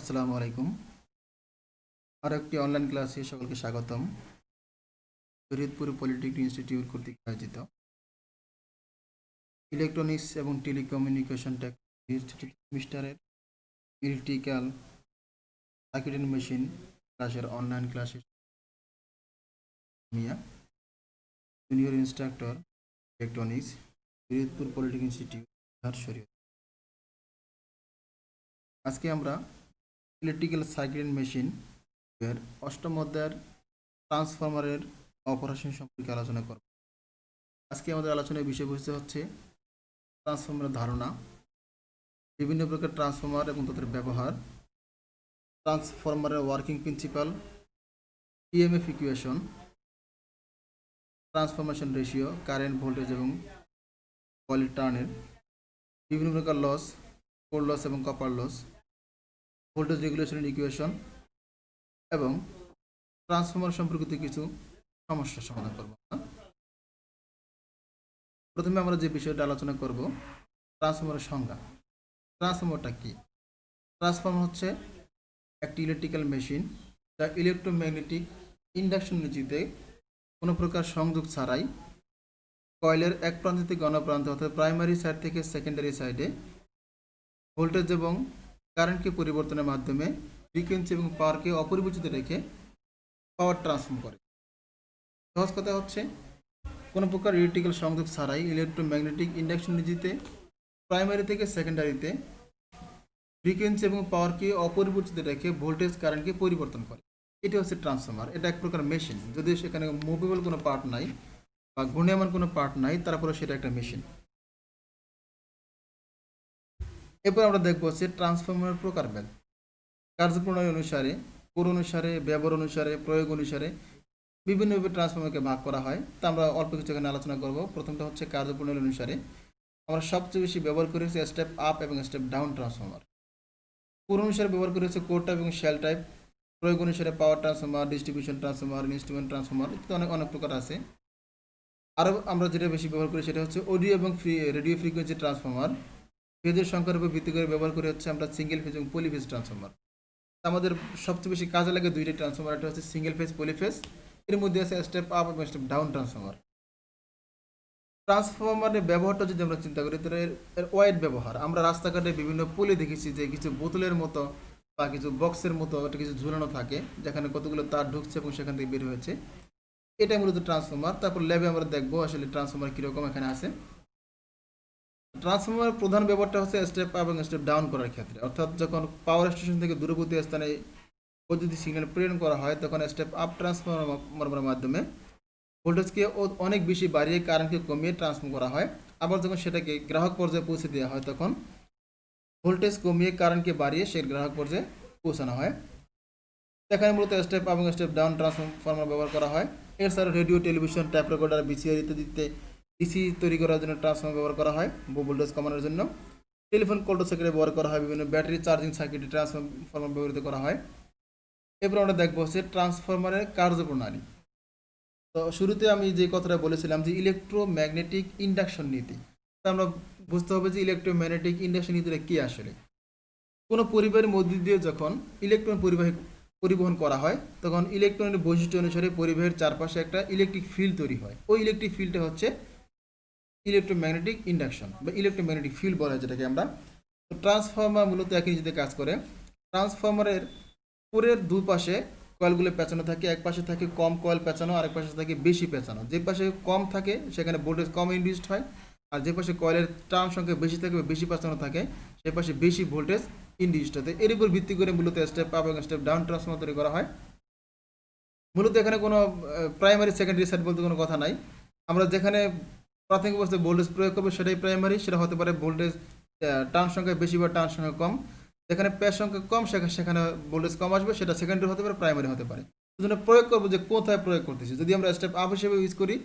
আসসালামু আলাইকুম। আর একটি অনলাইন ক্লাসে সকলকে স্বাগতম। শরীয়তপুর পলিটেকনিক ইনস্টিটিউট কর্তৃক আয়োজিত ইলেকট্রনিক্স এবং টেলিকমিউনিকেশন টেকনোলজি সেমিস্টারের ইলেকট্রিক্যাল সার্কিট এন্ড মেশিন ক্লাসের অনলাইন ক্লাসে Miah junior instructor electronics Shariatpur polytechnic institute Shariat. আজকে আমরা ইলেকট্রিক্যাল সার্কিট এন্ড মেশিন এর অষ্টম অধ্যায়ের ট্রান্সফরমারের অপারেশন সম্পর্কে আলোচনা করব। আজকে আমাদের আলোচনার বিষয়বস্তু হচ্ছে ট্রান্সফরমারের ধারণা, বিভিন্ন প্রকার ট্রান্সফরমার এবং তাদের ব্যবহার, ট্রান্সফরমারের working principle, EMF equation, transformation ratio, current, voltage এবং কয়েল টার্নের, বিভিন্ন প্রকার লস, কোর লস এবং copper loss, voltage regulation equation এবং ট্রান্সফরমার সম্পর্কিত কিছু সমস্যার সমাধান করব। প্রথমে আমরা যে বিষয়টা আলোচনা করব, ট্রান্সফরমারের সংজ্ঞা। ট্রান্সফরমারটা কি? ট্রান্সফরমার হচ্ছে একটি ইলেকট্রিক্যাল মেশিন যা ইলেকট্রোম্যাগনেটিক ইন্ডাকশন নীতিতে কোনো প্রকার সংযোগ ছাড়াই কয়েলের এক প্রান্ত থেকে অন্য প্রান্ত অর্থাৎ প্রাইমারি সাইড থেকে সেকেন্ডারি সাইডে ভোল্টেজ এবং কারেন্টকে পরিবর্তনের মাধ্যমে ফ্রিকোয়েন্সি এবং পাওয়ারকে অপরিবর্তিত রেখে পাওয়ার ট্রান্সফর্ম করে। সহজ কথা হচ্ছে, কোনো প্রকার ইলেকট্রিক্যাল সংযোগ ছাড়াই ইলেকট্রোম্যাগনেটিক ইন্ডাকশন নীতিতে প্রাইমারি থেকে সেকেন্ডারিতে ফ্রিকোয়েন্সি এবং পাওয়ারকে অপরিবর্তিত রেখে ভোল্টেজ কারেন্টকে পরিবর্তন করে। এটা হচ্ছে ট্রান্সফরমার। এটা এক প্রকার মেশিন, যদিও সেখানে মুভেবল কোনো পার্ট নাই বা ঘূর্ণায়মান কোনো পার্ট নাই, তারপরে সেটা একটা মেশিন। এরপর আমরা দেখবো হচ্ছে ট্রান্সফরমারের প্রকারভেদ। কার্যপ্রণালী অনুসারে, কোর অনুসারে, ব্যবহার অনুসারে, প্রয়োগ অনুসারে বিভিন্নভাবে ট্রান্সফরমারকে ভাগ করা হয়। তা আমরা অল্প কিছু এখানে আলোচনা করব। প্রথমটা হচ্ছে কার্যপ্রণালী অনুসারে। আমরা সবচেয়ে বেশি ব্যবহার করি হচ্ছে স্টেপ আপ এবং স্টেপ ডাউন ট্রান্সফরমার। কোর অনুসারে ব্যবহার করা হচ্ছে কোর টাইপ এবং শেল টাইপ। প্রয়োগ অনুসারে power transformer, distribution transformer, instrument transformer, ইত্যাদি অনেক প্রকার আছে। আরও আমরা যেটা বেশি ব্যবহার করি সেটা হচ্ছে অডিও এবং রেডিও ফ্রিকোয়েন্সি ট্রান্সফরমার। ফেজের সংখ্যার উপর ভিত্তি করে ব্যবহার করে হচ্ছে আমরা সিঙ্গেল ফেজ এবং পলিফেজ ট্রান্সফরমার। আমাদের সবচেয়ে বেশি কাজে লাগে দুইটা ট্রান্সফরমার, একটা হচ্ছে সিঙ্গেল ফেজ, পলিফেজ। এর মধ্যে আছে স্টেপ আপ এবং স্টেপ ডাউন ট্রান্সফরমার। ট্রান্সফরমারের ব্যবহারটা যদি আমরা চিন্তা করি, তাহলে এর ওয়াইড ব্যবহার। আমরা রাস্তাঘাটে বিভিন্ন পোলে দেখেছি যে কিছু বোতলের মতো বা কিছু বক্সের মতো একটা কিছু ঝুলানো থাকে, যেখানে কতগুলো তার ঢুকছে এবং সেখান থেকে বের হয়েছে। এটাই মূলত ট্রান্সফরমার। তারপর ল্যাবে আমরা দেখবো আসলে ট্রান্সফরমার কীরকম এখানে আছে। ট্রান্সফরমারের প্রধান ব্যবহারটা হচ্ছে স্টেপ আপ এবং স্টেপ ডাউন করার ক্ষেত্রে, অর্থাৎ যখন পাওয়ার স্টেশন থেকে দূরবর্তী স্থানে বৈদ্যুতিক সিগন্যাল প্রেরণ করা হয়, তখন স্টেপ আপ ট্রান্সফরমারের মাধ্যমে ভোল্টেজকে অনেক বেশি বাড়িয়ে কারেন্টকে কমিয়ে ট্রান্সফর্ম করা হয়। আবার যখন সেটাকে গ্রাহক পর্যায়ে পৌঁছে দেওয়া হয়, তখন ভোল্টেজ কমিয়ে কারেন্টকে বাড়িয়ে সে গ্রাহক পর্যায়ে পৌঁছানো হয়। এখানে মূলত স্টেপ আপ এবং স্টেপ ডাউন ট্রান্সফরমার ব্যবহার করা হয়। এছাড়া radio, television, tap recorder, VCR ইত্যাদিতে ডিসি তৈরি করার জন্য ট্রান্সফরমার ব্যবহার করা হয় ভোল্টেজ কমানোর জন্য। টেলিফোন কোল্ড সার্কিটে ব্যবহার করা হয়, বিভিন্ন ব্যাটারি চার্জিং সার্কিটে ট্রান্সফরমার ব্যবহৃত করা হয়। এরপর আমরা দেখবো হচ্ছে ট্রান্সফরমারের কার্যপ্রণালী। তো শুরুতে আমি যে কথাটা বলেছিলাম যে ইলেকট্রোম্যাগনেটিক ইন্ডাকশন নীতি, তা আমরা বুঝতে হবে যে ইলেকট্রোম্যাগনেটিক ইন্ডাকশন নীতিটা কী আসলে। কোনো পরিবারের মধ্য দিয়ে যখন ইলেকট্রন পরিবহন করা হয়, তখন ইলেকট্রনের বৈশিষ্ট্য অনুসারে পরিবাহের চারপাশে একটা ইলেকট্রিক ফিল্ড তৈরি হয়। ওই ইলেকট্রিক ফিল্ডটা হচ্ছে ইলেকট্রোম্যাগনেটিক ইন্ডাকশন বা ইলেকট্রোম্যাগনেটিক ফিল্ড বলা হয় যেটাকে আমরা। তো ট্রান্সফরমার মূলত একই নিজেতে কাজ করে। ট্রান্সফরমারের পুরের দুপাশে কয়েলগুলো পেঁচানো থাকে। এক পাশে থাকে কম কয়েল পেঁচানো, আরেক পাশে থাকে বেশি পেঁচানো। যে পাশে কম থাকে সেখানে ভোল্টেজ কম ইনডিউসড হয়, আর যে পাশে কয়েলের টার্ন সংখ্যা বেশি থাকে বা বেশি পেঁচানো থাকে সে পাশে বেশি ভোল্টেজ ইনডিউসড হয়। এর উপর ভিত্তি করে মূলত স্টেপ আপ এবং স্টেপ ডাউন ট্রান্সফরমার তৈরি করা হয়। মূলত এখানে কোনো প্রাইমারি সেকেন্ডারি সাইড বলতে কোনো কথা নাই। আমরা যেখানে প্রাথমিক অবস্থায় ভোল্টেজ প্রয়োগ করবো সেটাই প্রাইমারি, সেটা হতে পারে ভোল্টেজ টার্ন সংখ্যা বেশি বা টার্ন সংখ্যা কম। যেখানে প্যাচ সংখ্যা কম সেখানে ভোল্টেজ কম আসবে, সেটা সেকেন্ডারি হতে পারে, প্রাইমারি হতে পারে। সেজন্য প্রয়োগ করবো যে কোথায় প্রয়োগ করতেছি। যদি আমরা স্টেপ আপ হিসেবে ইউজ করি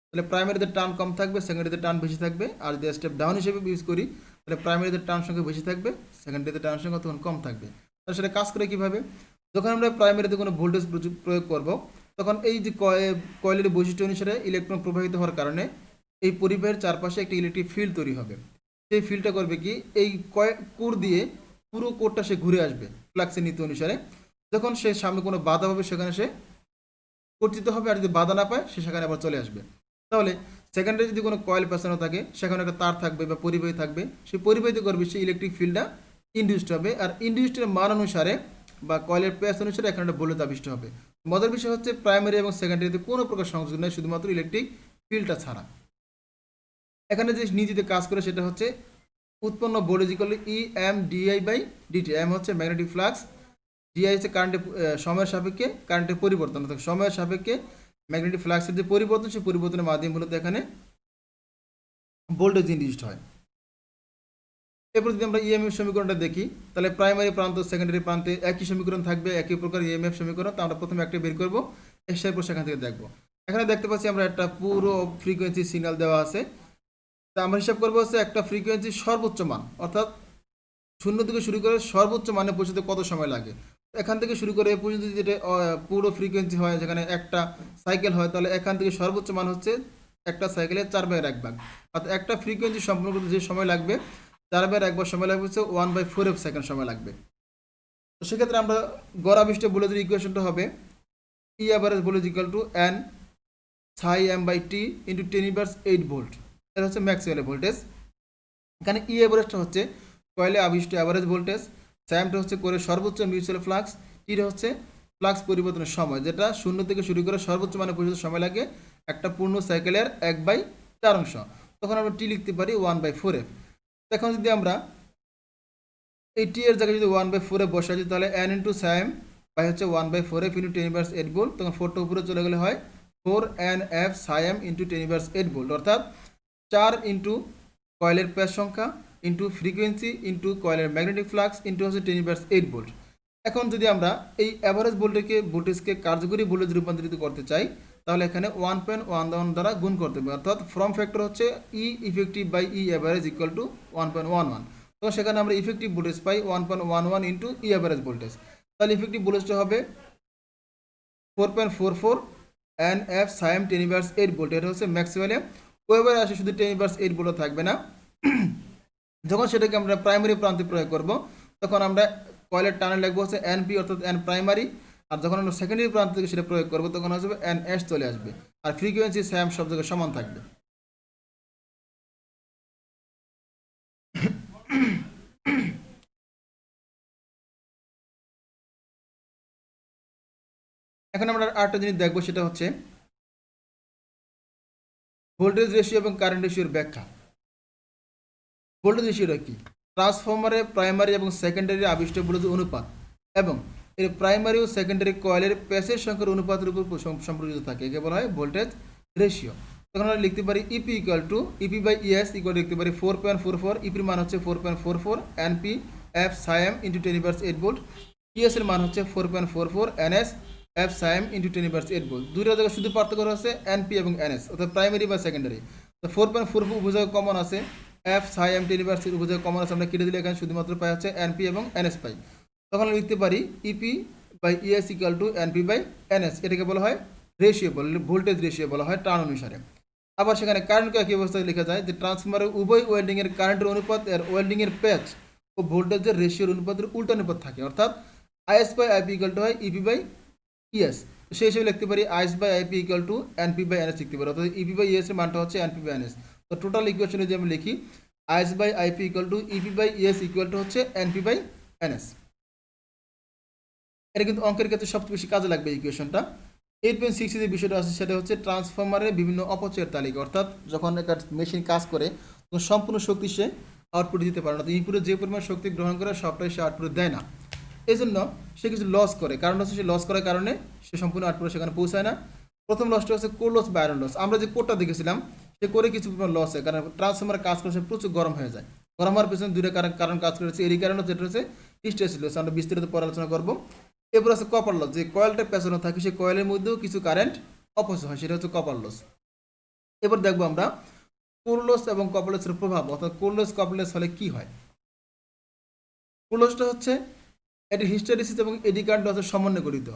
তাহলে প্রাইমারিতে টার্ন কম থাকবে, সেকেন্ডারিতে টার্ন বেশি থাকবে। আর যদি স্টেপ ডাউন হিসেবে ইউজ করি তাহলে প্রাইমারিতে টার্ন সংখ্যা বেশি থাকবে, সেকেন্ডারিতে টার্ন সংখ্যা তখন কম থাকবে। তাহলে সেটা কাজ করে কীভাবে? যখন আমরা প্রাইমারিতে কোনো ভোল্টেজ প্রয়োগ করব, তখন এই যে কয়েলের বৈশিষ্ট্য অনুসারে ইলেকট্রন প্রবাহিত হওয়ার কারণে এই পরিবাহের চারপাশে একটি ইলেকট্রিক ফিল্ড তৈরি হবে। সেই ফিল্ডটা করবে কি, এই কোর দিয়ে পুরো কোডটা সে ঘুরে আসবে ফ্লাক্সের নীতি অনুসারে। যখন সে সামনে কোনো বাধা পাবে সেখানে সে কর্তৃত্ব হবে, আর যদি বাধা না পায় সে সেখানে আবার চলে আসবে। তাহলে সেকেন্ডারি যদি কোনো কয়েল পেঁচানো থাকে সেখানে একটা তার থাকবে বা পরিবাহী থাকবে, সেই পরিবাহিত করবে সেই ইলেকট্রিক ফিল্ডটা ইনডিউসড হবে, আর ইনডিউসডের মান অনুসারে বা কয়েলের প্যাচ অনুসারে এখানে একটা বলুত আবিষ্ট হবে। মজার বিষয় হচ্ছে প্রাইমারি এবং সেকেন্ডারিতে কোনো প্রকার সংযোগ নেই, শুধুমাত্র ইলেকট্রিক ফিল্ডটা ছাড়া। এখানে যে নীতিতে কাজ করে সেটা হচ্ছে উৎপন্ন voltage equal E M DI by DT. M হচ্ছে ম্যাগনেটিক ফ্লাক্স, ডিআই হচ্ছে কারেন্টের সময়ের সাপেক্ষে কারেন্টের পরিবর্তন, অর্থাৎ সময়ের সাপেক্ষে ম্যাগনেটিক ফ্লাক্সের যে পরিবর্তন সেই পরিবর্তনের মাধ্যমে মূলত এখানে ভোল্টেজ ইনডিউসড হয়। এরপর যদি আমরা ইএমএফ সমীকরণটা দেখি তাহলে প্রাইমারি প্রান্ত সেকেন্ডারি প্রান্তে একই সমীকরণ থাকবে, একই প্রকার ইএমএফ সমীকরণ। তো আমরা প্রথমে একটা বের করবো, এরপর সেখান থেকে দেখবো। এখানে দেখতে পাচ্ছি আমরা একটা পুরো ফ্রিকোয়েন্সি সিগন্যাল দেওয়া আছে। তা আমরা হিসাব করবো হচ্ছে একটা ফ্রিকোয়েন্সি সর্বোচ্চ মান, অর্থাৎ 0 থেকে শুরু করে সর্বোচ্চ মানে পৌঁছতে কত সময় লাগে। এখান থেকে শুরু করে এ পর্যন্ত যদি এটা পুরো ফ্রিকোয়েন্সি হয়, যেখানে একটা সাইকেল হয়, তাহলে এখান থেকে সর্বোচ্চ মান হচ্ছে একটা সাইকেলের 4/1 অর্থাৎ একটা ফ্রিকোয়েন্সি সম্পূর্ণ করতে যে সময় লাগবে 4/1 সময় লাগবে হচ্ছে 1/4 সেকেন্ড সময় লাগবে। তো সেক্ষেত্রে আমরা গড় আবিষ্ট ভোল্টেজের ইকুয়েশনটা হবে E average voltage equal to N phi M by T into 10⁻8 volt. এটা হচ্ছে ম্যাক্সিমাম ভোল্টেজ। এখানে ই অ্যাভারেজটা হচ্ছে কয়েলে আবিষ্ট অ্যাভারেজ ভোল্টেজ, স্যামটা হচ্ছে করে সর্বোচ্চ মিউচুয়াল ফ্লাক্স, টিটা হচ্ছে ফ্লাক্স পরিবর্তনের সময়, যেটা 0 থেকে শুরু করে সর্বোচ্চ মানে পর্যন্ত সময় লাগে একটা পূর্ণ সাইকেলের 1/4। তখন আমরা টি লিখতে পারি 1/4f। এখন যদি আমরা এই টি এর জায়গায় যদি 1/4f বসাই দিই তাহলে এন ইন্টু স্যাম বাই হচ্ছে 1/4f ইন্টু 10⁻8 ভোল্ট। তখন 4টা উপরে চলে গেলে হয় 4nf সাইম ইন্টু 10⁻8 ভোল্ট, অর্থাৎ 4 ইন্টু কয়েলের প্যাচ সংখ্যা ইন্টু ফ্রিকোয়েন্সি ইন্টু কয়েলের ম্যাগনেটিক ফ্লাক্স ইন্টু হচ্ছে 10⁻8 ভোল্ট। এখন যদি আমরা এই অ্যাভারেজ ভোল্টেজকে কার্যকরী ভোল্টেজ রূপান্তরিত করতে চাই তাহলে এখানে 1.11 দ্বারা গুণ করতে হবে, অর্থাৎ ফর্ম ফ্যাক্টর হচ্ছে E effective by E average equal to 1.11। তো সেখানে আমরা ইফেক্টিভ ভোল্টেজ পাই 1.11 ইন্টু ই অ্যাভারেজ ভোল্টেজ। তাহলে ইফেক্টিভ ভোল্টেজটা হবে 4.44 nf সাইম 10⁻8 ভোল্ট। এটা হচ্ছে ম্যাক্সিমালে। ওয়েবারে আসে শুধু 10⁻8 ভোল্ট থাকবে না, যখন সেটাকে আমরা প্রাইমারি প্রান্তে প্রয়োগ করব তখন আমরা কয়েলের টানে লিখবো হচ্ছে এনপি অর্থাৎ এন প্রাইমারি, আর যখন আমরা সেকেন্ডারি প্রান্ত থেকে সেটা প্রয়োগ করবো তখন আসবে এন এস চলে আসবে, আর ফ্রিকোয়েন্সি স্যাম সব জায়গায় সমান থাকবে। এখন আমরা আরেকটা জিনিস দেখবো, সেটা হচ্ছে ভোল্টেজ রেশিও এবং কারেন্ট রেশিওর ব্যাখ্যা। ভোল্টেজ রেশিওটা কি? ট্রান্সফরমারের প্রাইমারি এবং সেকেন্ডারি আবিষ্ট ভোল্টেজ অনুপাত এবং এর প্রাইমারি ও সেকেন্ডারি কয়েলের প্যাচের সংখ্যার অনুপাতের উপর সম্পর্কিত থাকে, একে বলা হয় ভোল্টেজ রেশিও। তখন আমরা লিখতে পারি EP equal to EP by ES equal লিখতে পারি 4.44, ইপির মান হচ্ছে 4.44 NP F phi M into 10⁻8 volt, ES এর মান হচ্ছে 4.44 NS F phi M into 10⁻8 volt. দুইটা জায়গায় শুধু পার্থক্য হচ্ছে এনপি এবং এনএস, অর্থাৎ প্রাইমারি বা সেকেন্ডারি। তো 4.44 উভয় কমন আছে, এফ সাইএম 10⁻8 উভয় কমন আছে, আমরা কেটে দিলে এখানে শুধুমাত্র পাই হচ্ছে এনপি এবং এনএস পাই। তখন আমরা লিখতে পারি EP by ES equal to NP by NS. এটাকে বলা হয় রেশিও, ভোল্টেজ রেশিও বলা হয় টার্ন অনুসারে। আবার সেখানে কারেন্টকে একই অবস্থায় লেখা যায় যে ট্রান্সফরমারের উভয় ওয়েল্ডিংয়ের কারেন্টের অনুপাত এর ওয়েল্ডিংয়ের প্যাচ ও ভোল্টেজের রেশিওর অনুপাতের উল্টা অনুপাত থাকে, অর্থাৎ IS by IP equal to হয় ইপি বাই ইএস। সেই হিসেবে লিখতে পারি IS by IP equal to NP by NS লিখতে পারি, অর্থাৎ ইপি বাই ইএস এর মানটা হচ্ছে এনপি বাই এনএস। তো টোটাল ইকুয়েশনে যদি আমি লিখি IS by IP equal to EP by ES equal to হচ্ছে এনপি বাই এনএস। এটা কিন্তু অঙ্কের ক্ষেত্রে সবচেয়ে বেশি কাজে লাগবে ইকুয়েশনটা। 8.6 যে বিষয়টা আছে সেটা হচ্ছে ট্রান্সফরমারের বিভিন্ন অপচয়ের তালিকা, অর্থাৎ যখন একটা মেশিন কাজ করে তখন সম্পূর্ণ শক্তি সে আউটপুট দিতে পারে না, তো ইনপুটে যে পরিমাণ শক্তি গ্রহণ করে সবটাই সে আউটপুট দেয় না, এই জন্য সে কিছু লস করে। কারণ হচ্ছে সে লস করার কারণে সে সম্পূর্ণ আউটপুটে সেখানে পৌঁছায় না। প্রথম লসটা হচ্ছে কোর লস বা আয়রন লস। আমরা যে কোরটা দেখেছিলাম সে করে কিছু পরিমাণ লস হয়, কারণ ট্রান্সফরমার কাজ করে সে প্রচুর গরম হয়ে যায়। গরম হওয়ার পেছনে দুইটা কারণ কাজ করেছে, এরই কারণে যেটা হচ্ছে স্ট্রেস লস, আমরা বিস্তারিত পরে আলোচনা করবো। এরপর আছে কপার লস, যে কয়েলটা পেছানো থাকে সেই কয়েলের মধ্যেও কিছু কারেন্ট অপচয় হয়, সেটা হচ্ছে কপার লস। এবার দেখবো আমরা কোর লস এবং কপার লসের প্রভাব, অর্থাৎ কোর লস কপার লস হলে কি হয়। কোর লসটা হচ্ছে এটি হিস্টেরিসিস এবং এডি কারেন্ট লসের সমন্বয়ে গঠিত।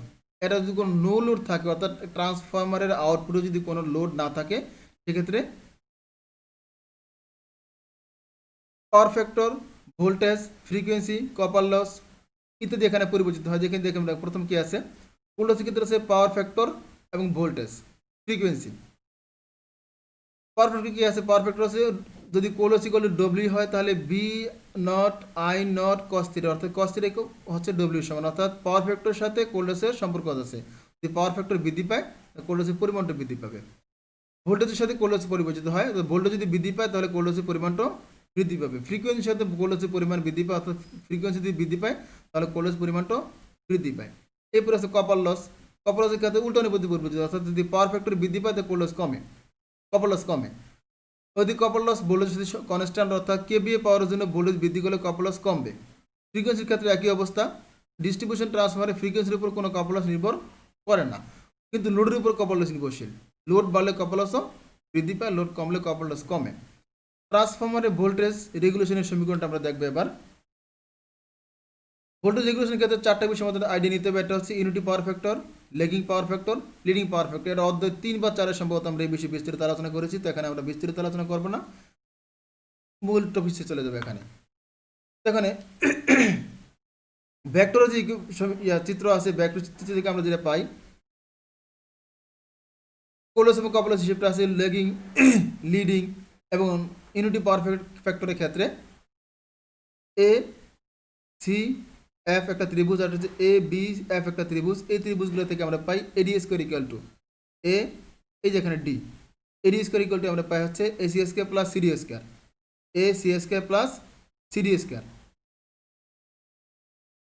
এটা যদি কোনো নো লোড থাকে, অর্থাৎ ট্রান্সফরমারের আউটপুটে যদি কোনো লোড না থাকে সেক্ষেত্রে power factor voltage, frequency, copper loss ইত্যাদি এখানে পরিবর্তিত হয়। যেখানে দেখুন প্রথম কি আছে, কোল্ড লসের ক্ষেত্রে আছে পাওয়ার ফ্যাক্টর এবং ভোল্টেজ, ফ্রিকোয়েন্সি। পাওয়ার ফ্যাক্টর কি আছে, পাওয়ার ফ্যাক্টর আছে যদি cold loss equal to W হয় তাহলে V naught I naught cos theta, অর্থাৎ কস থিটা হচ্ছে ডব্লিউ সমান, অর্থাৎ পাওয়ার ফ্যাক্টরের সাথে কোল্ড লসের সম্পর্ক আছে। যদি পাওয়ার ফ্যাক্টর বৃদ্ধি পায় কোল্ড লসের পরিমাণটা বৃদ্ধি পাবে। ভোল্টেজের সাথে কোল্ড লস পরিবর্তিত হয়, ভোল্টেজ যদি বৃদ্ধি পায় তাহলে কোল্ড লসের পরিমাণটা বৃদ্ধি পাবে। ফ্রিকোয়েন্সির সাথে কোল্ড লসের পরিমাণ বৃদ্ধি পায়, অর্থাৎ ফ্রিকোয়েন্সি যদি বৃদ্ধি পায় তাহলে কোল্ড লস পরিমাণটা বৃদ্ধি পায়। এরপর আছে কপার লস। কপার লসের ক্ষেত্রে উল্টো অনুপাতে পরিবর্তিত, অর্থাৎ যদি পাওয়ার ফ্যাক্টর বৃদ্ধি পায় তাহলে কোল্ড লস কমে, কপার লস কমে। যদি কপার লস ভোল্টেজ যদি কনস্ট্যান্ট, অর্থাৎ কেবিএ পাওয়ারের জন্য ভোল্টেজ বৃদ্ধি করলে কপার লস কমবে। ফ্রিকোয়েন্সির ক্ষেত্রে একই অবস্থা, ডিস্ট্রিবিউশন ট্রান্সফারে ফ্রিকোয়েন্সির উপর কোনো কপার লস নির্ভর করে না, কিন্তু লোডের উপর কপার লস নির্ভরশীল। লোড বাড়লে কপার লসও বৃদ্ধি পায়, লোড কমলে কপার লস কমে। ট্রান্সফরমারের ভোল্টেজ রেগুলেশনের সমীকরণটা আমরা দেখবো এবার। ভোল্টেজ রেগুলেশনের ক্ষেত্রে চারটা বিষয় আমাদের আইডিয়া নিতে হবে। এটা হচ্ছে unity power factor, lagging power factor, leading power factor. এটা অধ্যায় 3 বা 4 সম্ভবত আমরা এই বিষয়ে বিস্তারিত আলোচনা করেছি, তো এখানে আমরা বিস্তারিত আলোচনা করবো না, মূল টপিকে চলে যাবে। এখানে ভেক্টরের যে চিত্র আছে, ভেক্টর চিত্র থেকে আমরা যেটা পাই, কোল্ড লস এবং কপার লস হিসেবটা আছে লেগিং, লিডিং এবং ইউনিটি পাওয়ার ফ্যাক্টরের ক্ষেত্রে এ সি এফ একটা ত্রিভুজ, আর হচ্ছে এ বি এফ একটা ত্রিভুজ। এই ত্রিভুজগুলো থেকে আমরা পাই AD square equal to A, এই যেখানে D, AD square equal to আমরা পাই হচ্ছে AC square plus CD square, A C square plus CD square.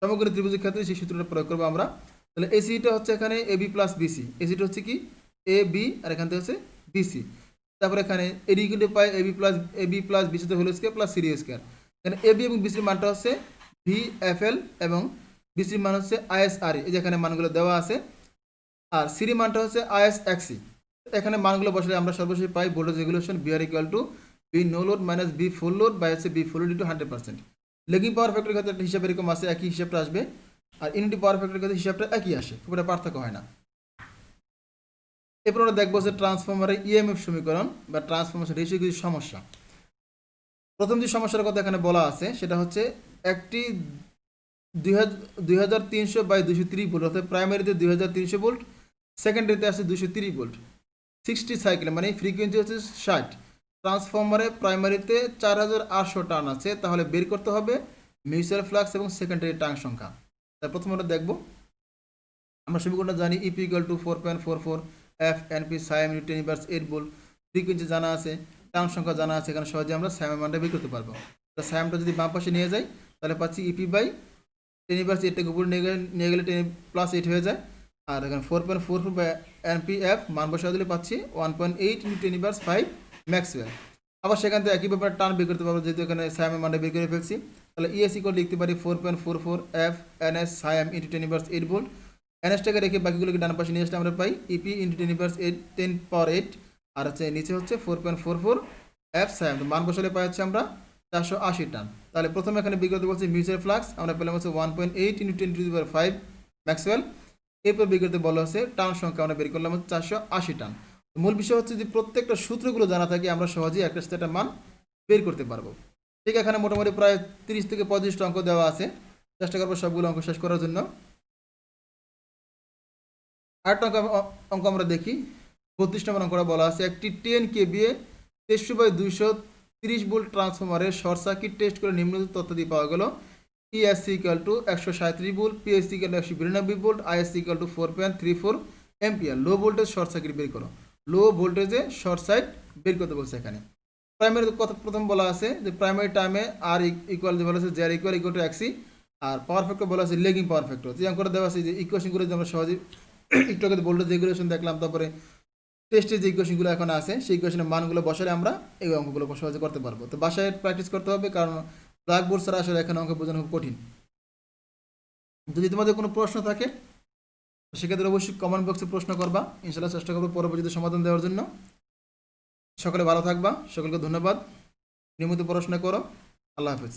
সমগ্র ত্রিভুজের ক্ষেত্রে সেই সূত্রটা প্রয়োগ করবো আমরা। তাহলে এসিটা হচ্ছে এখানে এ বি প্লাস বিসি, এসিটা হচ্ছে কি এ বি আর এখান থেকে হচ্ছে বিসি। তারপরে এখানে এডি কিন্তু পাই এ বি প্লাস বিসিতে whole square plus CD square. এখানে এ বি এবং বিসির মানটা হচ্ছে ভি এফ এল এবং বিসির মান হচ্ছে আইএসআর, এই যেখানে মানগুলো দেওয়া আছে, আর সিডি মানটা হচ্ছে আইএসএক্সি। এখানে মানগুলো বসালে আমরা সর্বশেষ পাই voltage regulation VR equal to V no load minus V full load by হচ্ছে V full load into 100%। Lagging power ফ্যাক্টরের ক্ষেত্রে একটা হিসাব এরকম আছে, একই হিসাবটা আসবে, আর ইউনিটি পাওয়ার ফ্যাক্টরের ক্ষেত্রে হিসাবটা একই আসে, খুব একটা পার্থক্য হয় না। এরপর আমরা দেখবো যে ট্রান্সফরমারের ইএমএফ সমীকরণ বা ট্রান্সফরমেশন রেশিও কিছু সমস্যা। প্রথম যে সমস্যার কথা এখানে বলা আছে সেটা হচ্ছে একটি 2300/230 ভোল্ট, অর্থাৎ প্রাইমারিতে 2300 ভোল্ট, সেকেন্ডারিতে আছে 230 ভোল্ট, 60 সাইকেল, মানে ফ্রিকোয়েন্সি হচ্ছে 60। ট্রান্সফরমারে প্রাইমারিতে 4800 টার্ন আছে, তাহলে বের করতে হবে মিউচুয়াল ফ্লাক্স এবং সেকেন্ডারি টার্ন সংখ্যা। তাই প্রথমে আমরা দেখবো, আমরা সমীকরণটা জানি EP equal to 4.44 F NP সাইম ইন্টু 10^8 ভোল্ট। ফ্রিকোয়েন্সি জানা আছে, টার্ন সংখ্যা জানা আছে, এখানে সহজে আমরা সাইমের মানটা বের করতে পারবো। তো সাইমটা যদি বাম পাশে নিয়ে যাই তাহলে পাচ্ছি ইপি বাই 10^8টাকে উপরে নিয়ে গেলে 10+8 হয়ে যায়, আর এখানে 4.44 বাই এনপি এফ মান বসা দিলে পাচ্ছি 1.8 ইন্টু 10^5 ম্যাক্সওয়েল। আবার সেখান থেকে একই ব্যাপারে টার্ন বের করতে পারবো, যেহেতু এখানে সাইমের মানটা বের করে ফেলছি। তাহলে ইএস ইকুয়াল লিখতে পারি 4.44 F NS phi M into 10^8 volt. এনএসটাকে রেখে বাকিগুলোকে ডান পাশে নিয়ে আসলে আমরা পাই ইপি ইন্টু 10^8 আর হচ্ছে নিচে হচ্ছে 4.44 এফ সাইম। মান বসালে পাই হচ্ছে আমরা 480 টান। তাহলে প্রথমে এখানে বিগত বলছে মিউচুয়াল ফ্লাক্স, আমরা পেলাম হচ্ছে 1.8 ইন্টু 10^5 ম্যাক্সওয়েল। এরপর বিগত বলা হচ্ছে টার্ন সংখ্যা, আমরা বের করলাম হচ্ছে 480 টান। মূল বিষয় হচ্ছে যদি প্রত্যেকটা সূত্রগুলো জানা থাকে আমরা সহজেই একটা সাথে একটা মান বের করতে পারবো। ঠিক, এখানে মোটামুটি প্রায় 30 থেকে 35টা অঙ্ক দেওয়া আছে, চেষ্টা করবো সবগুলো অঙ্ক শেষ করার জন্য। আরেকটা অঙ্ক আমরা দেখি, 32 নম্বর অঙ্কটা বলা আছে একটি 10 কেভিএ 2300/230 ভোল্ট ট্রান্সফরমারের শর্ট সার্কিট টেস্ট করে নিম্নলিখিত তথ্য দিয়ে পাওয়া গেল ESC equal to 137 volt, PSC equal to 192 volt, ISC equal to 4.34 ampere. Low voltage short circuit বের করো। লো ভোল্টেজে শর্ট সার্কিট বের করতে বলছে। এখানে প্রাইমারি কথা প্রথম বলা আছে যে প্রাইমারি টাইমে আর ইকুয়াল বলা আছে জেআর ইকুয়াল টু এক্সি, আর পাওয়ার ফ্যাক্টর বলা আছে লেগিং পাওয়ার ফ্যাক্টর। যে অঙ্কটা দেওয়া আছে যে ইকুয়েশনগুলো যদি আমরা সহজে একটু আগে ভোল্টেজ রেগুলেশন দেখলাম, তারপরে টেস্টের যে ইকুয়েশনগুলো এখন আছে সেই ইকুয়েশনের মানগুলো বসালে আমরা এই অঙ্কগুলো সহজে করতে পারবো। তো বাসায় প্র্যাকটিস করতে হবে, কারণ ব্ল্যাকবোর্ড ছাড়া আসলে এখানে অঙ্ক বোঝানো খুব কঠিন। যদি তোমাদের কোনো প্রশ্ন থাকে সেক্ষেত্রে অবশ্যই কমেন্ট বক্সে প্রশ্ন করবা, ইনশাআল্লাহ চেষ্টা করবো পরবর্তীতে সমাধান দেওয়ার জন্য। সকলে ভালো থাকবা, সকলকে ধন্যবাদ। নিয়মিত পড়াশোনা করো। আল্লাহ হাফেজ।